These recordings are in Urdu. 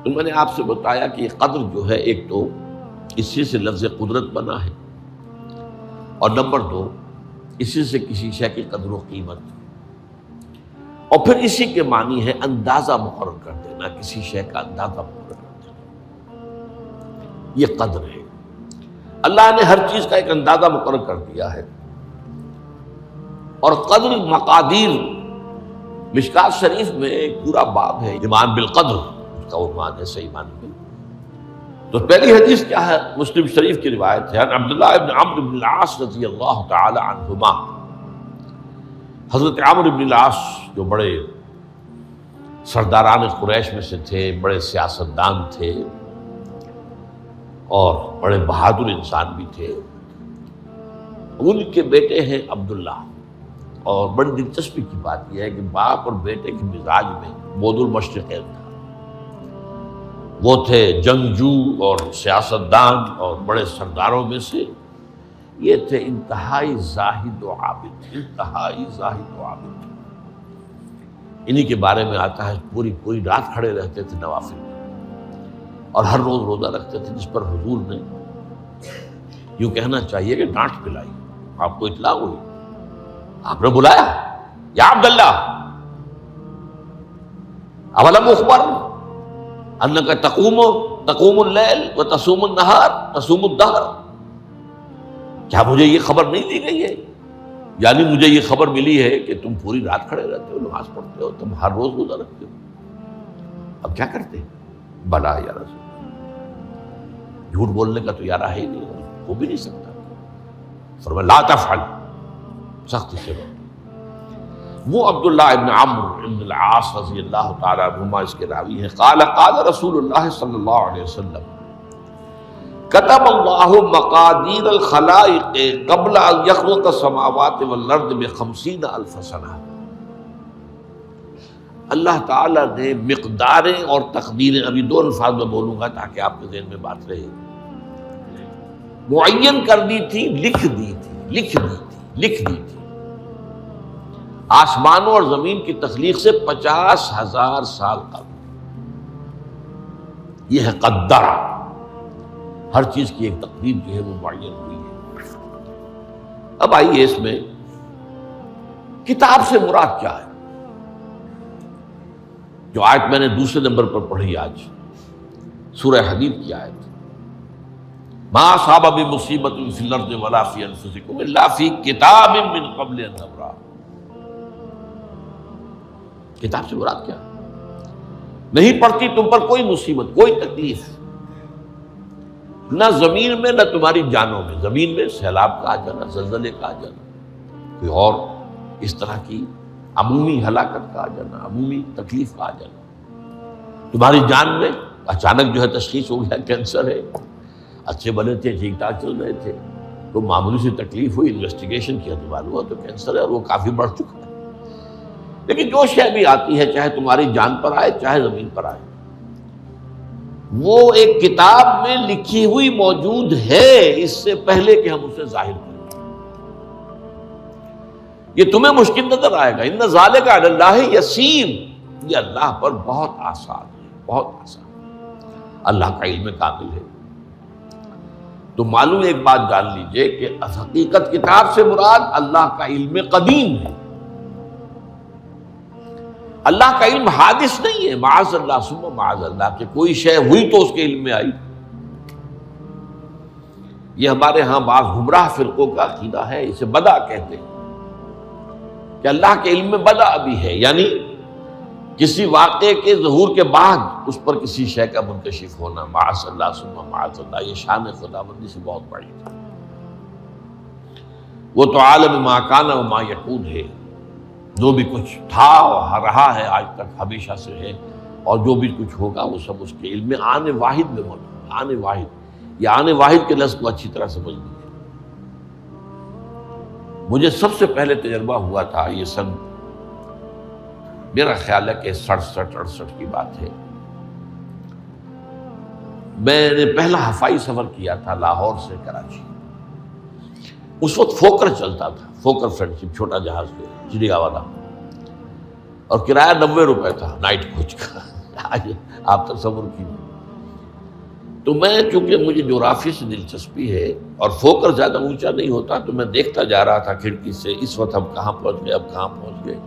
تو میں نے آپ سے بتایا کہ یہ قدر جو ہے ایک تو اسی سے لفظ قدرت بنا ہے، اور نمبر دو اسی سے کسی شے کی قدر و قیمت، اور پھر اسی کے معنی ہے اندازہ مقرر کر دینا، کسی شے کا اندازہ مقرر کر دینا، یہ قدر ہے۔ اللہ نے ہر چیز کا ایک اندازہ مقرر کر دیا ہے، اور قدر مقادیر مشکات شریف میں ایک پورا باب ہے، ایمان بالقدر اس کا عنوان ہے صحیح معنی میں۔ تو پہلی حدیث کیا ہے؟ مسلم شریف کی روایت ہے، عبداللہ ابن عمرو بن العاص رضی اللہ تعالی عنہما۔ حضرت عمرو بن العاص جو بڑے سرداران قریش میں سے تھے، بڑے سیاستدان تھے اور بڑے بہادر انسان بھی تھے، ان کے بیٹے ہیں عبداللہ۔ اور بڑی دلچسپی کی بات یہ ہے کہ باپ اور بیٹے کے مزاج میں بود المشرقین تھا، وہ تھے جنگجو اور سیاستدان اور بڑے سرداروں میں سے، یہ تھے انتہائی زاہد و عابد، انتہائی زاہد و عابد۔ انہی کے بارے میں آتا ہے پوری رات کھڑے رہتے تھے نوافل میں، اور ہر روز روزہ رکھتے تھے، جس پر حضور نے یوں کہنا چاہیے کہ ڈانٹ پلائی۔ آپ کو اطلاع ہوئی، آپ نے بلایا، یا عبداللہ اولم اخبر انک تقوم اللیل و تصوم النہار تصوم الدہر، کیا مجھے یہ خبر نہیں دی گئی ہے؟ یعنی مجھے یہ خبر ملی ہے کہ تم پوری رات کھڑے رہتے ہو، نماز پڑھتے ہو، تم ہر روز روزہ رکھتے ہو، اب کیا کرتے؟ بلا یا رسول، جھوٹ بولنے کا تو ارادہ ہے ہی نہیں، ہو بھی نہیں سکتا۔ فرمایا لا تفعل، سختی سے روکو۔ وہ عبداللہ ابن عمرو ابن العاص رضی اللہ تعالیٰ عنہما اس کے راوی ہیں، قال رسول اللہ صلی اللہ علیہ وسلم کتب اللہ مقادیر الخلائق قبل ان یخلق السماوات والارض ب50,000 سنہ۔ اللہ تعالیٰ نے مقداریں اور تقدیریں، ابھی دو الفاظ میں بولوں گا تاکہ آپ کے ذہن میں بات رہے، معین کر دی تھی، لکھ دی تھی آسمانوں اور زمین کی تخلیق سے 50,000 سال قبل۔ یہ ہے قدر، ہر چیز کی ایک تقدیر جو ہے وہ معین ہوئی ہے۔ اب آئیے اس میں کتاب سے مراد کیا ہے؟ جو آیت میں نے دوسرے نمبر پر پڑھی آج، سورہ حدید کی آیت، ما اصاب بمصیبۃ فی الارض ولا فی انفسکم الا فی کتاب من قبل ان نبرأ۔ کتاب سے مراد کیا؟ نہیں پڑتی تم پر کوئی مصیبت، کوئی تکلیف، نہ زمین میں نہ تمہاری جانوں میں، زمین میں سیلاب کا آ جانا، زلزلے کا آ جانا، کوئی اور اس طرح کی عمومی ہلاکت کا آ جانا، عمومی تکلیف کا آ جانا، تمہاری جان میں اچانک جو ہے تشخیص ہو گیا کینسر ہے، اچھے بنے تھے، ٹھیک ٹھاک چل رہے تھے، تو معمولی سی تکلیف ہوئی، انویسٹیگیشن کیا تو معلوم ہوا تو کینسر ہے اور وہ کافی بڑھ چکا ہے۔ لیکن جو شے بھی آتی ہے، چاہے تمہاری جان پر آئے چاہے زمین پر آئے، وہ ایک کتاب میں لکھی ہوئی موجود ہے اس سے پہلے کہ ہم اسے ظاہر کریں۔ یہ تمہیں مشکل نظر آئے گا، ان ذالک علی اللہ یسیر، یہ اللہ پر بہت آسان ہے، بہت آسان، اللہ کا علم کامل ہے۔ تو معلوم ایک بات جان لیجئے کہ حقیقت کتاب سے مراد اللہ کا علم قدیم ہے، اللہ کا علم حادث نہیں ہے، معاذ اللہ ثم معاذ اللہ، کہ کوئی شے ہوئی تو اس کے علم میں آئی۔ یہ ہمارے ہاں بعض گمراہ فرقوں کا عقیدہ ہے، اسے بدع کہتے ہیں، کہ اللہ کے علم میں بدع بھی ہے، یعنی کسی واقعے کے ظہور کے بعد اس پر کسی شے کا منکشف ہونا، معاذ اللہ ثم معاذ اللہ، یہ شان خداوندی سے بہت بڑی ہے۔ وہ تو عالم ما کان و ما یکون ہے، جو بھی کچھ تھا اور رہا ہے آج تک ہمیشہ سے ہے، اور جو بھی کچھ ہوگا وہ سب اس کے علم میں آن واحد میں موجود ہے۔ آن واحد، یہ آن واحد کے لفظ کو اچھی طرح سمجھ لیجیے۔ مجھے سب سے پہلے تجربہ ہوا تھا، یہ سن میرا خیال ہے کہ 67-68 کی بات ہے، میں نے پہلا ہفائی سفر کیا تھا لاہور سے کراچی۔ اس وقت فوکر چلتا تھا، فوکر فرینڈشپ، چھوٹا جہاز جو چڑیا والا، اور کرایہ 90 روپے تھا نائٹ کوچ کا۔ آپ تصور کیجیے۔ تو میں چونکہ مجھے جغرافی سے دلچسپی ہے اور فوکس زیادہ اونچا نہیں ہوتا، تو میں دیکھتا جا رہا تھا کھڑکی سے، اس وقت ہم کہاں پہنچ گئے، اب کہاں پہنچ گئے،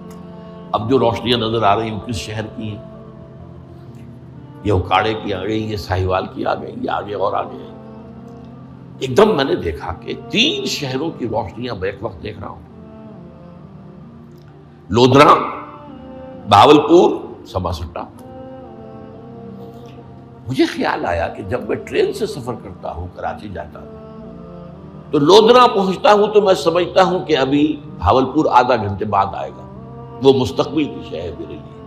اب جو روشنیاں نظر آ رہی ہیں کس شہر کی ہیں، یہ اکاڑے کی آ گئی، یہ ساہیوال کی آ گئی، یہ آگے اور آگے ہے۔ ایک دم میں نے دیکھا کہ 3 شہروں کی روشنیاں میں ایک وقت دیکھ رہا ہوں، لودھرا، بہاولپور، سماسٹا۔ مجھے خیال آیا کہ جب میں ٹرین سے سفر کرتا ہوں، کراچی جاتا ہوں، تو لودھرا پہنچتا ہوں تو میں سمجھتا ہوں کہ ابھی بہاولپور آدھا گھنٹے بعد آئے گا، وہ مستقبل کی شہر ہے میرے لیے۔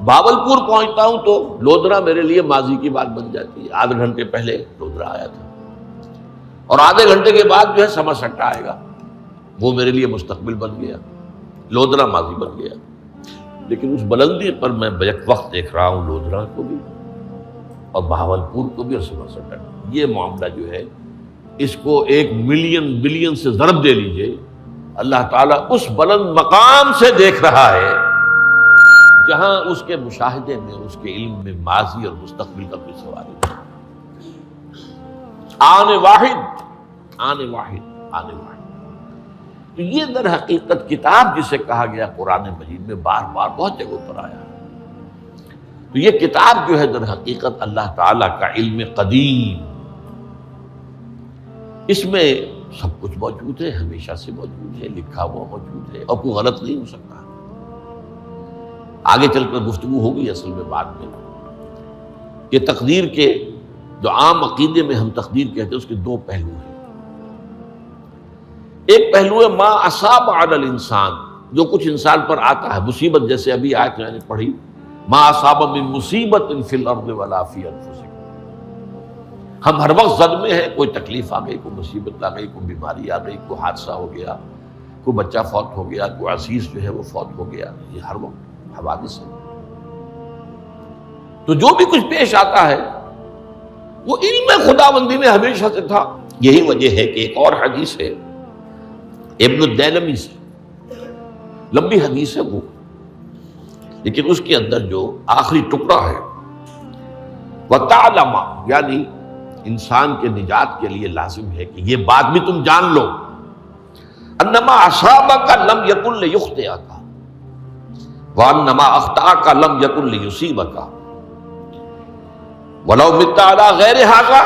بہاولپور پہنچتا ہوں تو لودھرا میرے لیے ماضی کی بات بن جاتی ہے، آدھے گھنٹے پہلے لودھرا آیا تھا، اور آدھے گھنٹے کے بعد جو ہے سماسٹا آئے گا، وہ میرے لیے مستقبل بن گیا، لودھرا ماضی بن گیا۔ لیکن اس بلندی پر میں بیک وقت دیکھ رہا ہوں لودھرا کو بھی اور بہاولپور کو بھی اور سماسٹا کو۔ یہ معاملہ جو ہے اس کو 1 ملین بلین سے ضرب دے لیجئے، اللہ تعالیٰ اس بلند مقام سے دیکھ رہا ہے جہاں اس کے مشاہدے میں، اس کے علم میں ماضی اور مستقبل کا کوئی سوال نہیں۔ آنے واحد، آنے واحد، آنے واحد۔ تو یہ در حقیقت کتاب جسے کہا گیا قرآن مجید میں بار بار بہت جگہوں پر آیا، تو یہ کتاب جو ہے در حقیقت اللہ تعالیٰ کا علم قدیم، اس میں سب کچھ موجود ہے، ہمیشہ سے موجود ہے، لکھا ہوا موجود ہے، اور کوئی غلط نہیں ہو سکتا۔ آگے چل کر گفتگو ہوگی اصل میں بعد میں کہ تقدیر کے جو عام عقیدے میں ہم تقدیر کہتے ہیں اس کے 2 پہلو ہیں۔ ایک پہلو ہے ما اصاب علی الانسان، جو کچھ انسان پر آتا ہے مصیبت، جیسے ابھی آیت میں نے پڑھی ما اصاب من مصیبت فی الارض ولا فی انفسکم۔ ہم ہر وقت زد میں ہیں، کوئی تکلیف آ گئی، کوئی مصیبت آ گئی، کوئی بیماری آ گئی، کوئی حادثہ ہو گیا، کوئی بچہ فوت ہو گیا، کوئی عزیز جو ہے وہ فوت ہو گیا، یہ ہر وقت حوادث ہے۔ تو جو بھی کچھ پیش آتا ہے وہ علم خداوندی میں ہمیشہ سے تھا۔ یہی وجہ ہے کہ ایک اور حدیث ہے ابن الدیلمی سے، لمبی حدیث ہے وہ، لیکن اس کے اندر جو آخری ٹکڑا ہے وَتَعْلَمَ، یعنی انسان کے نجات کے لیے لازم ہے کہ یہ بات بھی تم جان لو انما اصابک لم یکن لیخطئک وانما اخطأک لم یکن لیصیبک ولو مت علی غیر ھذا،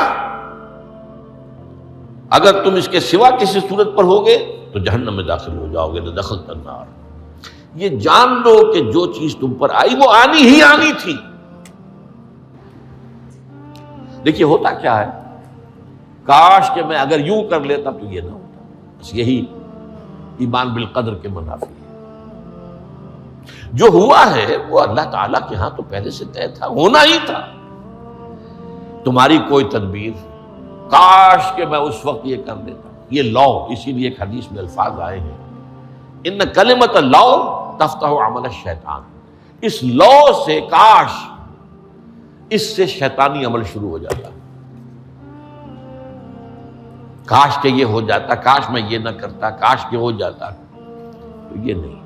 اگر تم اس کے سوا کسی صورت پر ہوگے تو جہنم میں داخل ہو جاؤ گے، لدخلت النار۔ یہ جان لو کہ جو چیز تم پر آئی وہ آنی ہی آنی تھی۔ دیکھیے ہوتا کیا ہے، کاش کہ میں اگر یوں کر لیتا تو یہ نہ ہوتا، بس یہی ایمان بالقدر کے منافی ہے۔ جو ہوا ہے وہ اللہ تعالیٰ کے ہاں تو پہلے سے طے تھا، ہونا ہی تھا۔ تمہاری کوئی تدبیر، کاش کہ میں اس وقت یہ کر لیتا، یہ لا، اسی لیے ایک حدیث میں الفاظ آئے ہیں ان کلمۃ لا تفتح عمل الشیطان، اس لا سے، کاش، اس سے شیطانی عمل شروع ہو جاتا، کاش کہ یہ ہو جاتا، کاش میں یہ نہ کرتا، کاش کہ ہو جاتا، تو یہ نہیں۔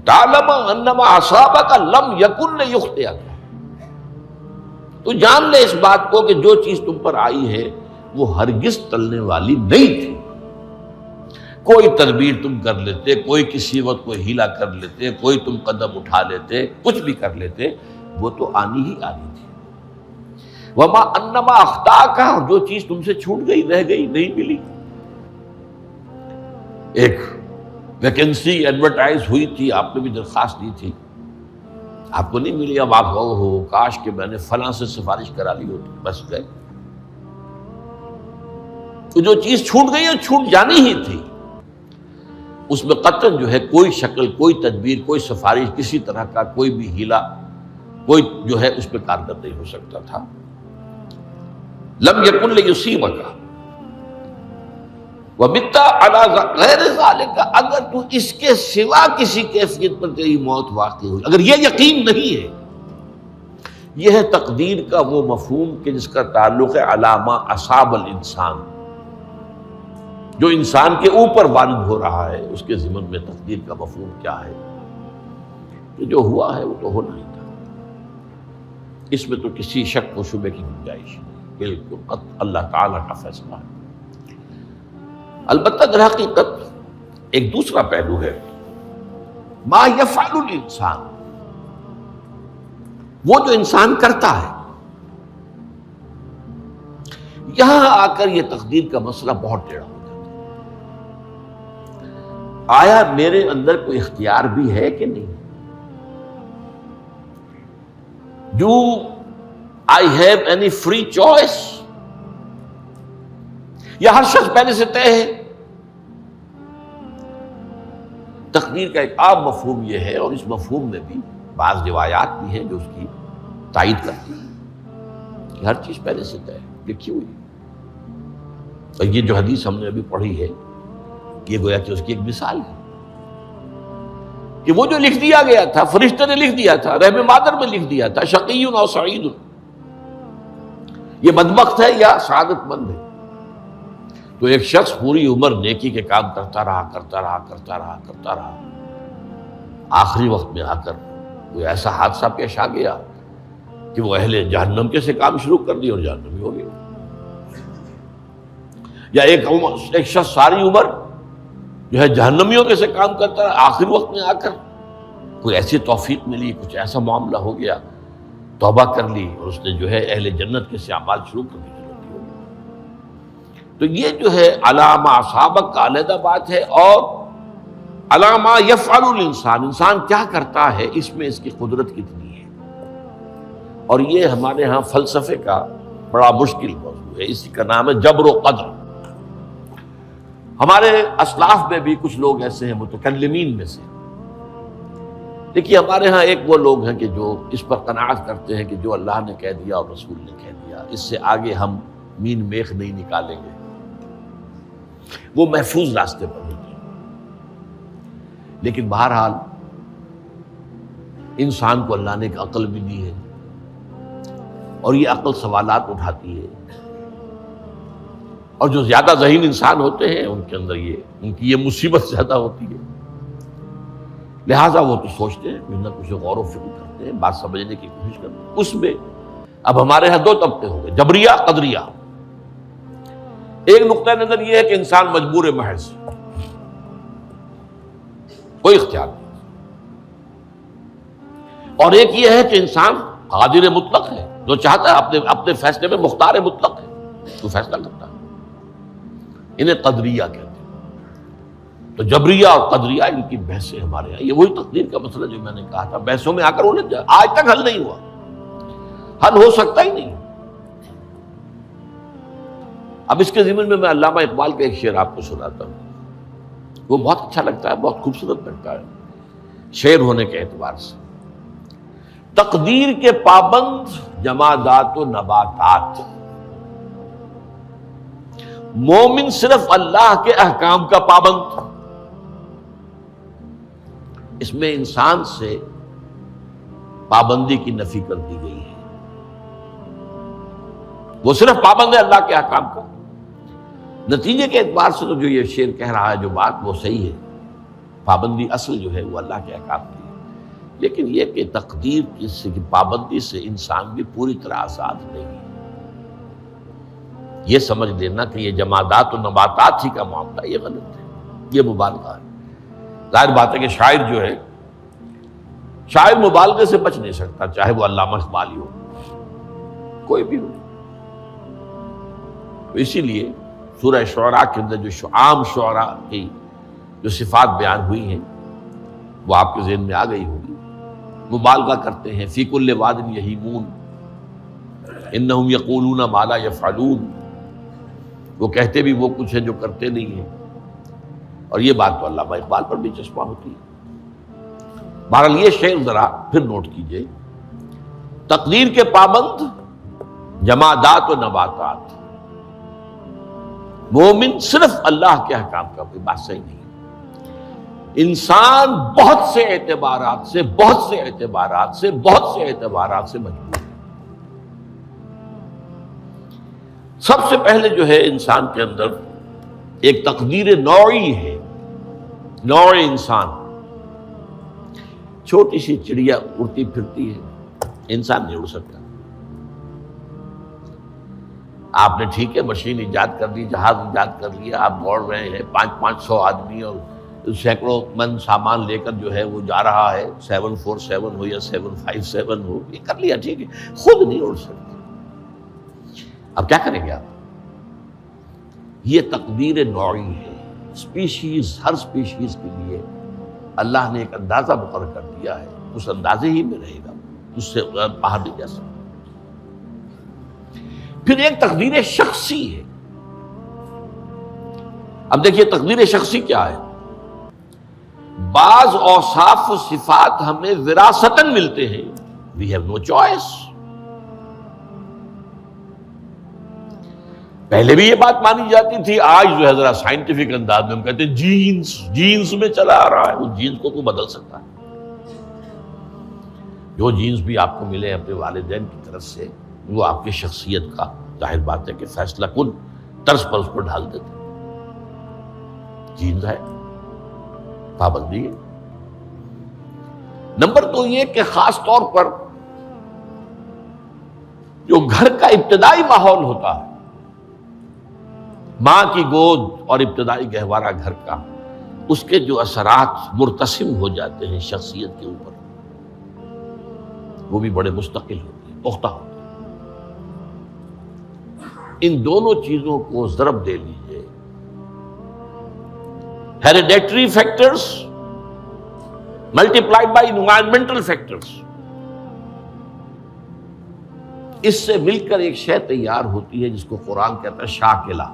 تعلم انما اصابک لم یکن لیخطئک، تو جان لے اس بات کو کہ جو چیز تم پر آئی ہے وہ ہرگز ٹلنے والی نہیں تھی۔ کوئی تدبیر تم کر لیتے، کوئی کسی وقت کوئی ہیلا کر لیتے، کوئی تم قدم اٹھا لیتے، کچھ بھی کر لیتے، وہ تو آنی ہی آنی تھی۔ وما انما اخطاک، جو چیز تم سے چھوٹ گئی، رہ گئی، نہیں ملی۔ ایک ویکنسی ایڈورٹائز ہوئی تھی، آپ نے بھی درخواست دی تھی، آپ کو نہیں ملی، اب آپ ہو کاش کہ میں نے فلاں سے سفارش کرا لی ہوتی، بس گئے۔ تو جو چیز چھوٹ گئی وہ چھوٹ جانی ہی تھی، اس میں قطعاً جو ہے کوئی شکل، کوئی تدبیر، کوئی سفارش، کسی طرح کا کوئی بھی ہیلا، کوئی جو ہے اس پہ کارگر نہیں ہو سکتا تھا۔ لم یکن لیصیبک ومت علی غیر ذالک، اگر تو اس کے سوا کسی کیفیت پر تیری موت واقع ہوئی، اگر یہ یقین نہیں ہے، یہ ہے تقدیر کا وہ مفہوم کہ جس کا تعلق ہے علامہ اصاب الانسان، جو انسان کے اوپر وارد ہو رہا ہے، اس کے ضمن میں تقدیر کا مفہوم کیا ہے، کہ جو ہوا ہے وہ تو ہونا ہی تھا۔ اس میں تو کسی شک و شبے کی گنجائش نہیں، بالکل اللہ تعالیٰ کا فیصلہ ہے۔ البتہ در حقیقت ایک دوسرا پہلو ہے، ما یفعل الانسان، وہ جو انسان کرتا ہے۔ یہاں آ کر یہ تقدیر کا مسئلہ بہت ٹیڑھا ہو جاتا ہے۔ آیا میرے اندر کوئی اختیار بھی ہے کہ نہیں؟ Do I have any free choice؟ یا ہر شخص پہلے سے طے ہے؟ تقدیر کا ایک عام مفہوم یہ ہے، اور اس مفہوم میں بھی بعض روایات بھی ہیں جو اس کی تائید کرتی ہیں کہ ہر چیز پہلے سے طے ہے، لکھی ہوئی ہے۔ اور یہ جو حدیث ہم نے ابھی پڑھی ہے، یہ گویا کہ اس کی ایک مثال ہے کہ وہ جو لکھ دیا گیا تھا، فرشتے نے لکھ دیا تھا، رحم مادر میں لکھ دیا تھا، شقی او سعید، یہ بدبخت ہے یا سعادت مند ہے۔ تو ایک شخص پوری عمر نیکی کے کام کرتا رہا، آخری وقت میں آ کر کوئی ایسا حادثہ پیش آ گیا کہ وہ اہل جہنم کے سے کام شروع کر دی اور جہنمی ہو گیا۔ یا ایک شخص ساری عمر جو ہے جہنمیوں کے سے کام کرتا رہا، آخری وقت میں آ کر کوئی ایسی توفیق ملی، کچھ ایسا معاملہ ہو گیا، توبہ کر لی اور اس نے جو ہے اہل جنت کے سے اعمال شروع کر دی۔ تو یہ جو ہے علامہ اصابک کا علیحدہ بات ہے، اور علامہ یفعل الانسان، انسان کیا کرتا ہے، اس میں اس کی قدرت کتنی ہے۔ اور یہ ہمارے ہاں فلسفے کا بڑا مشکل موضوع ہے، اسی کا نام ہے جبر و قدر۔ ہمارے اسلاف میں بھی کچھ لوگ ایسے ہیں متکلمین میں سے، دیکھیے ہمارے ہاں ایک وہ لوگ ہیں کہ جو اس پر قناعت کرتے ہیں کہ جو اللہ نے کہہ دیا اور رسول نے کہہ دیا، اس سے آگے ہم مین میخ نہیں نکالیں گے، وہ محفوظ راستے پر ہوتے ہیں۔ لیکن بہرحال انسان کو اللہ نے ایک عقل بھی دی ہے، اور یہ عقل سوالات اٹھاتی ہے، اور جو زیادہ ذہین انسان ہوتے ہیں ان کے اندر ان کی یہ مصیبت زیادہ ہوتی ہے، لہٰذا وہ تو سوچتے ہیں، کچھ نہ کچھ غور و فکر کرتے ہیں، بات سمجھنے کی کوشش کرتے ہیں۔ اس میں اب ہمارے ہاں دو طبقے ہو گئے، جبریہ، قدریہ۔ ایک نقطہ نظر یہ ہے کہ انسان مجبور محض، کوئی اختیار نہیں، اور ایک یہ ہے کہ انسان قادر مطلق ہے، جو چاہتا ہے اپنے فیصلے میں مختار مطلق ہے، تو فیصلہ کرتا ہے۔ انہیں قدریہ کہتے ہیں۔ تو جبریہ اور قدریہ ان کی بحثیں ہمارے یہاں، یہ وہی تقدیر کا مسئلہ جو میں نے کہا تھا، بحثوں میں آ کر الجھ جائے، آج تک حل نہیں ہوا، حل ہو سکتا ہی نہیں۔ اب اس کے ضمن میں علامہ اقبال کا ایک شعر آپ کو سناتا ہوں، وہ بہت اچھا لگتا ہے، بہت خوبصورت لگتا ہے شعر ہونے کے اعتبار سے۔ تقدیر کے پابند جمادات و نباتات، مومن صرف اللہ کے احکام کا پابند۔ اس میں انسان سے پابندی کی نفی کر دی گئی ہے، وہ صرف پابند ہے اللہ کے احکام کا۔ نتیجے کے اعتبار سے تو جو یہ شعر کہہ رہا ہے جو بات، وہ صحیح ہے، پابندی اصل جو ہے وہ اللہ کے احکام کی ہے۔ لیکن یہ کہ تقدیر کی پابندی سے انسان بھی پوری طرح آزاد نہیں ہے، یہ سمجھ لینا کہ یہ جمادات و نباتات ہی کا معاملہ، یہ غلط ہے، یہ مبالغہ ہے۔ ظاہر بات ہے کہ شاعر جو ہے، شاعر مبالغے سے بچ نہیں سکتا، چاہے وہ علامہ اقبال ہو، کوئی بھی ہو۔ تو اسی لیے سورہ شعراء کے اندر جو عام شعراء کی جو صفات بیان ہوئی ہیں وہ آپ کے ذہن میں آ گئی ہوگی۔ مبالغہ کرتے ہیں، فی کل واد یہیمون انہم یقولون ما لا یفعلون، وہ کہتے بھی وہ کچھ ہے جو کرتے نہیں ہیں، اور یہ بات تو علامہ اقبال پر بھی چشمہ ہوتی ہے۔ بہرحال یہ شعر ذرا پھر نوٹ کیجئے، تقدیر کے پابند جمادات و نباتات، مومن صرف اللہ کے احکام کا، کوئی بات صحیح نہیں۔ انسان بہت سے اعتبارات سے مجبور ہے۔ سب سے پہلے جو ہے انسان کے اندر ایک تقدیر نوعی ہے، نوع انسان۔ چھوٹی سی چڑیا اڑتی پھرتی ہے، انسان نہیں اڑ سکتا، آپ نے ٹھیک ہے مشین ایجاد کر دی، جہاز ایجاد کر لیا، آپ دوڑ رہے ہیں 500 آدمی اور سینکڑوں من سامان لے کر جو ہے وہ جا رہا ہے، 747 ہو یا 757 ہو، یہ کر لیا ٹھیک ہے، خود نہیں اڑ سکتے، اب کیا کریں گے آپ؟ یہ تقدیر نوعی ہے، اسپیشیز، ہر اسپیشیز کے لیے اللہ نے ایک اندازہ مقرر کر دیا ہے، اس اندازے ہی میں رہے گا، اس سے باہر نہیں جا سکتا۔ پھر ایک تقدیر شخصی ہے۔ اب دیکھیے تقدیر شخصی کیا ہے؟ بعض اوصاف و صفات ہمیں وراثتاً ملتے ہیں، we have no choice۔ پہلے بھی یہ بات مانی جاتی تھی، آج جو ہے ذرا سائنٹیفک انداز میں ہم کہتے ہیں جینز میں چلا آ رہا ہے، اس جینز کو بدل سکتا ہے؟ جو جینز بھی آپ کو ملے اپنے والدین کی طرف سے، وہ آپ کی شخصیت کا ظاہر بات ہے کہ فیصلہ کن طرز پر اس پر ڈال دیتے، جینز ہے، پابندی ہے۔ نمبر 2 یہ کہ خاص طور پر جو گھر کا ابتدائی ماحول ہوتا ہے، ماں کی گود اور ابتدائی گہوارہ گھر کا، اس کے جو اثرات مرتسم ہو جاتے ہیں شخصیت کے اوپر، وہ بھی بڑے مستقل ہوتے ہیں، پختہ ہوتے ہیں۔ ان دونوں چیزوں کو ضرب دے لیجئے، hereditary factors multiplied by environmental factors, اس سے مل کر ایک شے تیار ہوتی ہے جس کو قرآن کہتا ہے شاکلہ۔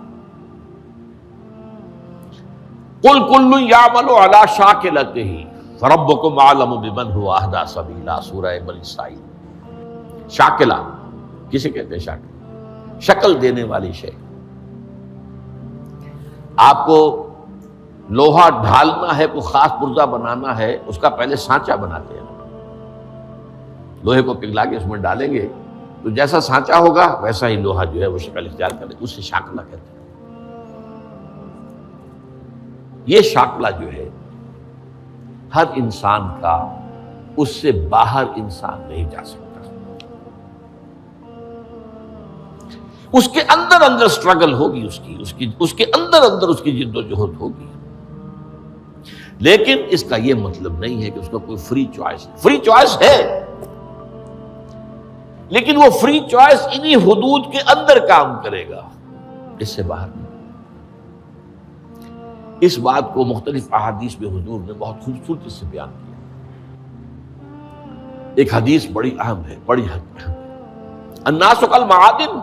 قُلْ كُلٌّ يَعْمَلُ عَلَىٰ شَاكِلَتِهِ فَرَبُّكُمْ أَعْلَمُ بِمَنْ هُوَ أَهْدَىٰ سَبِيلًا، سورہ بنی اسرائیل۔ شاکلہ کسے کہتے ہیں؟ شاکلہ، شکل دینے والی شے۔ آپ کو لوہا ڈھالنا ہے، کوئی خاص پرزہ بنانا ہے، اس کا پہلے سانچہ بناتے ہیں، لوہے کو پگھلا کے اس میں ڈالیں گے تو جیسا سانچہ ہوگا ویسا ہی لوہا جو ہے وہ شکل اختیار کرے، اس سے شاکلہ کہتے ہیں۔ یہ شاکلہ جو ہے ہر انسان کا، اس سے باہر انسان نہیں جا سکتا، اس کے اندر سٹرگل ہوگی، اس کے اندر اس کی جد و جہد ہوگی، لیکن اس کا یہ مطلب نہیں ہے کہ اس کو کوئی فری چوائس ہے۔ فری چوائس ہے، لیکن وہ فری چوائس انہی حدود کے اندر کام کرے گا، اس سے باہر نہیں۔ اس بات کو مختلف احادیث میں حضور نے بہت خوبصورتی سے بیان کیا۔ ایک حدیث بڑی اہم ہے، بڑی اہم ہے، الناس کالمعادن،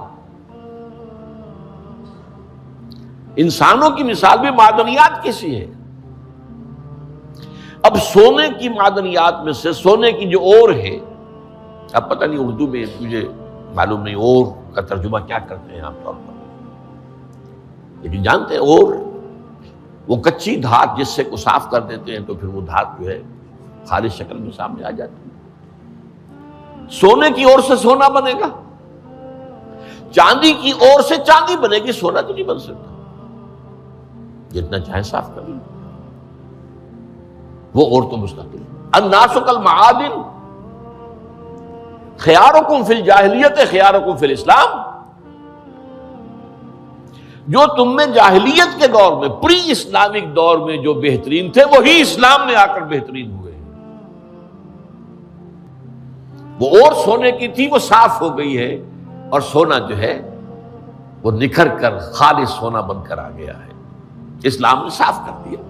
انسانوں کی مثال بھی معدنیات کیسی ہے۔ اب سونے کی معدنیات میں سے سونے کی جو اور ہے، اب پتہ نہیں اردو میں مجھے معلوم نہیں اور کا ترجمہ کیا کرتے ہیں عام طور پر، لیکن جانتے ہیں اور وہ کچی دھات جس سے کو صاف کر دیتے ہیں تو پھر وہ دھات جو ہے خالص شکل میں سامنے آ جاتی ہے۔ سونے کی اور سے سونا بنے گا، چاندی کی اور سے چاندی بنے گی، سونا تو نہیں بن سکتا، جتنا چاہے صاف کر لیں، وہ اور تو مستقل۔ الناس کالمعادن خیارکم فی الجاہلیت خیارکم فی الاسلام، جو تم میں جاہلیت کے دور میں، پری اسلامک دور میں جو بہترین تھے، وہی اسلام میں آ کر بہترین ہوئے۔ وہ اور سونے کی تھی، وہ صاف ہو گئی ہے، اور سونا جو ہے وہ نکھر کر خالص سونا بن کر آ گیا ہے، اسلام نے صاف کر دیا۔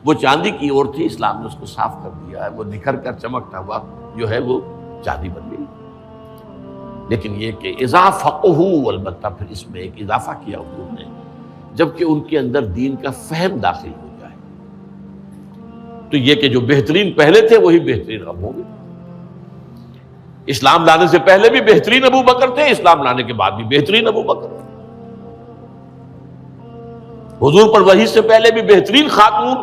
وہ چاندی کی اور تھی، اسلام نے اس کو صاف کر دیا ہے، وہ نکھر کر چمکتا ہوا جو ہے وہ چاندی بن گئی۔ لیکن یہ کہ اذا فقہوا، البتہ پھر اس میں ایک اضافہ کیا حضور نے، جبکہ ان کے اندر دین کا فہم داخل ہو جائے تو یہ کہ جو بہترین پہلے تھے وہی بہترین اب ہوں گے۔ اسلام لانے سے پہلے بھی بہترین ابو بکر تھے، اسلام لانے کے بعد بھی بہترین ابو بکر تھے۔ حضور پر وحی سے پہلے بھی بہترین خاتون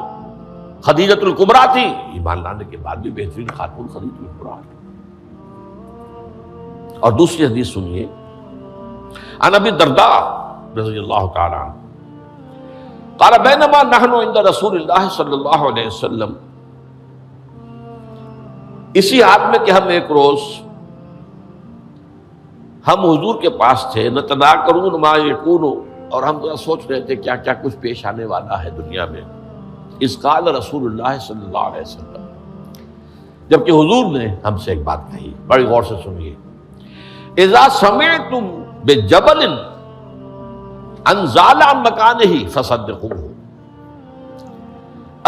خدیجۃ الکبریٰ تھی، ایمان لانے کے بعد بھی بہترین خاتون خدیجۃ الکبریٰ تھی۔ اور دوسری حدیث سنیے، عن ابی الدرداء رضی اللہ تعالی عنہ قال بینما نحن عند رسول اللہ صلی اللہ علیہ وسلم، اسی حال میں کہ ہم ایک روز ہم حضور کے پاس تھے، نتناکرون ما یکون، اور ہم ذرا سوچ رہے تھے کیا کیا کچھ پیش آنے والا ہے دنیا میں۔ اذ قال رسول اللہ صلی اللہ علیہ وسلم، جبکہ حضور نے ہم سے ایک بات کہی، بڑی غور سے سنیے، اذا سمعتم بجبل ان زال عن مکانہ فصدقوہ،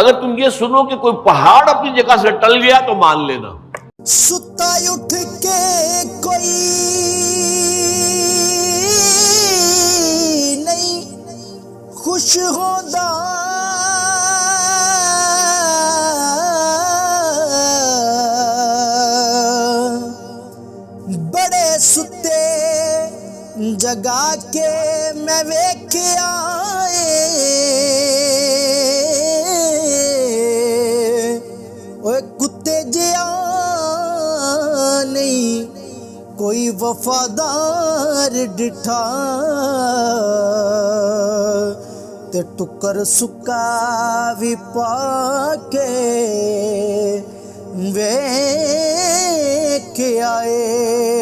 اگر تم یہ سنو کہ کوئی پہاڑ اپنی جگہ سے ٹل گیا تو مان لینا۔ ستا اٹھ کے کوئی نہیں خوش ہوتا، بڑے ستے جگا کے میں ویکھیا کتے جیا نہیں کوئی وفادار ڈٹھا، تے ٹکر سکا بھی پا کے ویکھ آئے۔